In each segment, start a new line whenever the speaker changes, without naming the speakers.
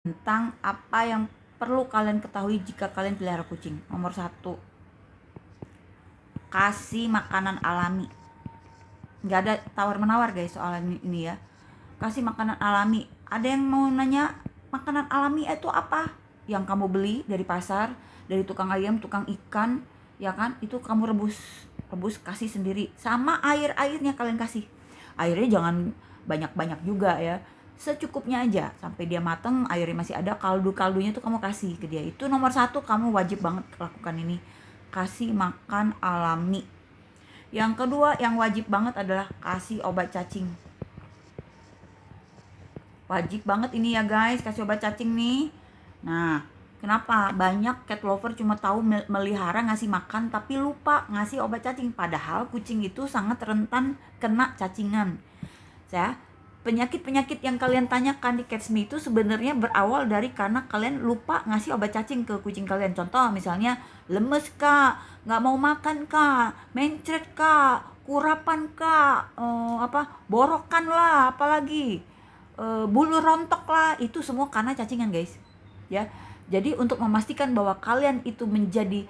tentang apa yang perlu kalian ketahui jika kalian pelihara kucing. Nomor 1, kasih makanan alami. Nggak ada tawar-menawar guys soal ini ya. Kasih makanan alami. Ada yang mau nanya, makanan alami itu apa? Yang kamu beli dari pasar, dari tukang ayam, tukang ikan, ya kan? Itu kamu rebus kasih sendiri. Sama airnya kalian kasih. Airnya jangan banyak-banyak juga ya. Secukupnya aja sampai dia mateng, airnya masih ada, kaldunya tuh kamu kasih ke dia. Itu nomor 1, kamu wajib banget lakukan ini. Kasih makan alami. Yang kedua yang wajib banget adalah kasih obat cacing. Wajib banget ini ya guys, kasih obat cacing nih. Nah, kenapa? Banyak cat lover cuma tahu melihara, ngasih makan, tapi lupa ngasih obat cacing. Padahal kucing itu sangat rentan kena cacingan. Ya, penyakit-penyakit yang kalian tanyakan di Cats Me itu sebenarnya berawal dari karena kalian lupa ngasih obat cacing ke kucing kalian. Contoh misalnya lemes kak, nggak mau makan kak, mencret kak, kurapan kak, borokan lah, apalagi bulu rontok lah, itu semua karena cacingan guys. Ya, jadi untuk memastikan bahwa kalian itu menjadi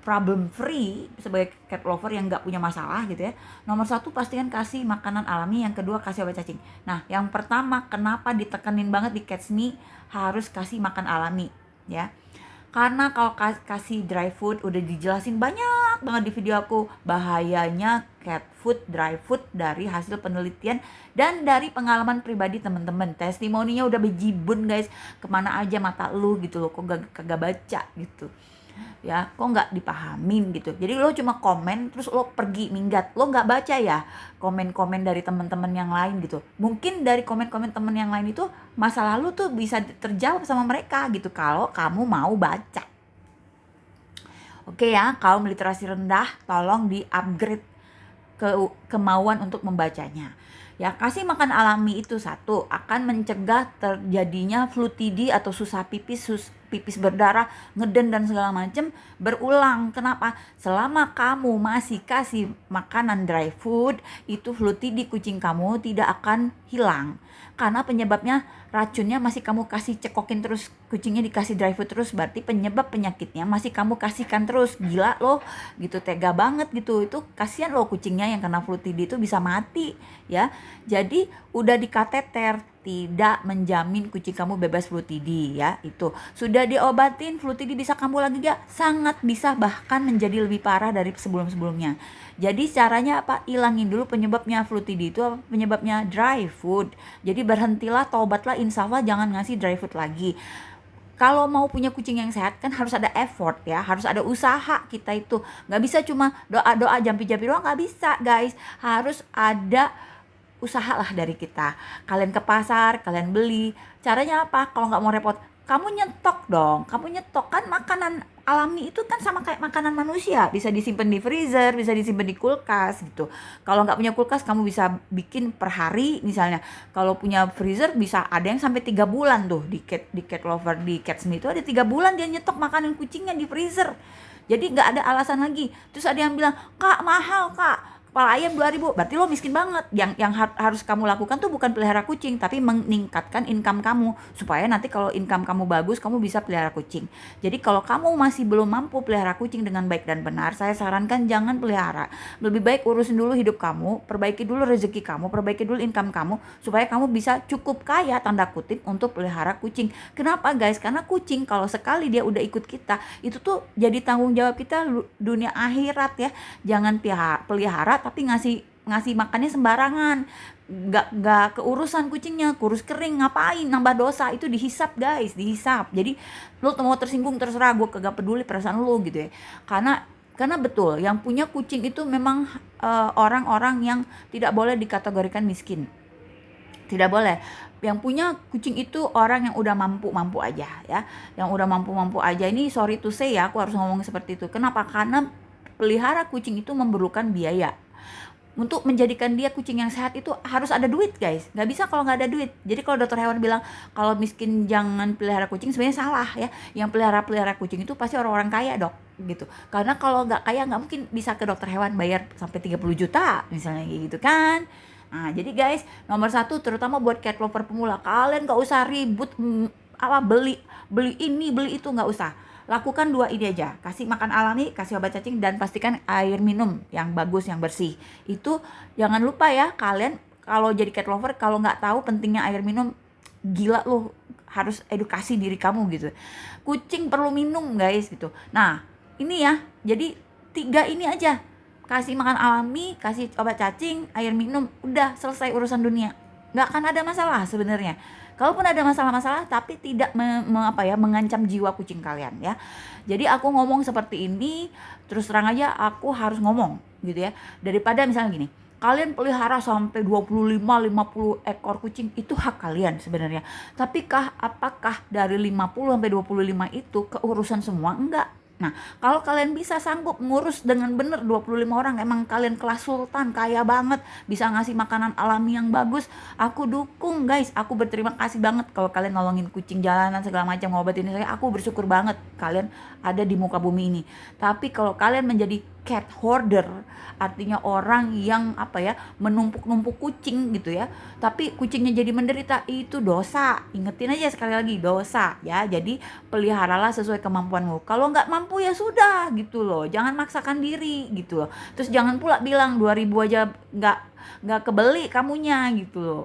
problem free sebagai cat lover yang nggak punya masalah gitu ya, nomor 1 pastikan kasih makanan alami, yang kedua kasih obat cacing. Nah, yang pertama kenapa ditekenin banget di Cats Me harus kasih makan alami ya, karena kalau kasih dry food udah dijelasin banyak banget di video aku bahayanya cat food, dry food dari hasil penelitian dan dari pengalaman pribadi temen-temen. Testimoninya udah bejibun guys, kemana aja mata lu gitu loh, kok kagak baca gitu ya, kok nggak dipahamin gitu. Jadi lo cuma komen terus lo pergi minggat, lo nggak baca ya komen-komen dari teman-teman yang lain gitu. Mungkin dari komen-komen temen yang lain itu masa lalu tuh bisa terjawab sama mereka gitu kalau kamu mau baca. Oke ya, kaum literasi rendah tolong di upgrade kemauan untuk membacanya. Ya, kasih makan alami itu satu akan mencegah terjadinya flu TD atau susah pipis berdarah, ngeden dan segala macam berulang. Kenapa? Selama kamu masih kasih makanan dry food, itu flu TD kucing kamu tidak akan hilang. Karena penyebabnya racunnya masih kamu kasih cekokin terus, kucingnya dikasih dry food terus, berarti penyebab penyakitnya masih kamu kasihkan terus. Gila loh, gitu, tega banget gitu. Itu kasihan loh kucingnya yang kena flu TB itu bisa mati ya. Jadi udah dikateter, tidak menjamin kucing kamu bebas flu TB ya. Itu sudah diobatin flu TB bisa kambuh lagi gak? Sangat bisa, bahkan menjadi lebih parah dari sebelum-sebelumnya. Jadi caranya apa? Ilangin dulu penyebabnya flu TB itu apa? Penyebabnya dry food. Jadi berhentilah, tobatlah, insya Allah jangan ngasih dry food lagi. Kalau mau punya kucing yang sehat kan harus ada effort ya, harus ada usaha. Kita itu nggak bisa cuma doa-doa jampi-jampi doang, nggak bisa guys. Harus ada usaha lah dari kita. Kalian ke pasar, kalian beli. Caranya apa? Kalau nggak mau repot, kamu nyetok dong. Kamu nyetok, kan makanan alami itu kan sama kayak makanan manusia, bisa disimpan di freezer, bisa disimpan di kulkas gitu. Kalau nggak punya kulkas, kamu bisa bikin per hari misalnya. Kalau punya freezer bisa ada yang sampai 3 bulan tuh di cat lover, di Cats Me itu ada 3 bulan dia nyetok makanan kucingnya di freezer. Jadi nggak ada alasan lagi. Terus ada yang bilang, kak mahal kak, kepala ayam 2.000, berarti lo miskin banget. Yang harus kamu lakukan tuh bukan pelihara kucing, tapi meningkatkan income kamu, supaya nanti kalau income kamu bagus, kamu bisa pelihara kucing. Jadi kalau kamu masih belum mampu pelihara kucing dengan baik dan benar, saya sarankan jangan pelihara. Lebih baik urusin dulu hidup kamu, perbaiki dulu rezeki kamu, perbaiki dulu income kamu, supaya kamu bisa cukup kaya, tanda kutip, untuk pelihara kucing. Kenapa guys? Karena kucing kalau sekali dia udah ikut kita, itu tuh jadi tanggung jawab kita dunia akhirat ya. Jangan pelihara tapi ngasih makannya sembarangan, nggak keurusan kucingnya, kurus kering, ngapain nambah dosa. Itu dihisap guys, dihisap. Jadi lo mau tersinggung terserah, gue kagak peduli perasaan lo gitu ya. Karena betul yang punya kucing itu memang orang-orang yang tidak boleh dikategorikan miskin, tidak boleh. Yang punya kucing itu orang yang udah mampu aja ya, yang udah mampu aja. Ini sorry to say ya, aku harus ngomong seperti itu. Kenapa? Karena pelihara kucing itu memerlukan biaya. Untuk menjadikan dia kucing yang sehat itu harus ada duit guys, nggak bisa kalau nggak ada duit. Jadi kalau dokter hewan bilang kalau miskin jangan pelihara kucing, sebenarnya salah ya. Yang pelihara kucing itu pasti orang-orang kaya dok gitu. Karena kalau nggak kaya nggak mungkin bisa ke dokter hewan bayar sampai 30 juta misalnya gitu kan. Nah jadi guys, nomor 1 terutama buat cat lover pemula, kalian nggak usah ribut apa beli ini beli itu, nggak usah. Lakukan dua ini aja, kasih makan alami, kasih obat cacing, dan pastikan air minum yang bagus, yang bersih. Itu jangan lupa ya, kalian kalau jadi cat lover, kalau nggak tahu pentingnya air minum, gila loh, harus edukasi diri kamu gitu. Kucing perlu minum guys gitu. Nah ini ya, jadi 3 ini aja, kasih makan alami, kasih obat cacing, air minum, udah selesai urusan dunia. Nggak akan ada masalah sebenarnya. Kalaupun ada masalah-masalah, tapi tidak mengancam jiwa kucing kalian ya. Jadi aku ngomong seperti ini, terus terang aja aku harus ngomong gitu ya. Daripada misalnya gini, kalian pelihara sampai 25-50 ekor kucing, itu hak kalian sebenarnya. Tapi apakah dari 50 sampai 25 itu keurusan semua? Enggak. Nah, kalau kalian bisa sanggup ngurus dengan bener 25 orang, emang kalian kelas sultan, kaya banget, bisa ngasih makanan alami yang bagus, aku dukung guys. Aku berterima kasih banget kalau kalian nolongin kucing jalanan segala macam, ngobatin saya. Aku bersyukur banget kalian ada di muka bumi ini. Tapi kalau kalian menjadi cat hoarder, artinya orang yang menumpuk-numpuk kucing gitu ya, tapi kucingnya jadi menderita, itu dosa. Ingetin aja sekali lagi, dosa ya. Jadi peliharalah sesuai kemampuanmu. Kalau nggak mampu ya sudah gitu loh, jangan maksakan diri gitu loh. Terus jangan pula bilang 2000 aja nggak kebeli kamunya gitu loh.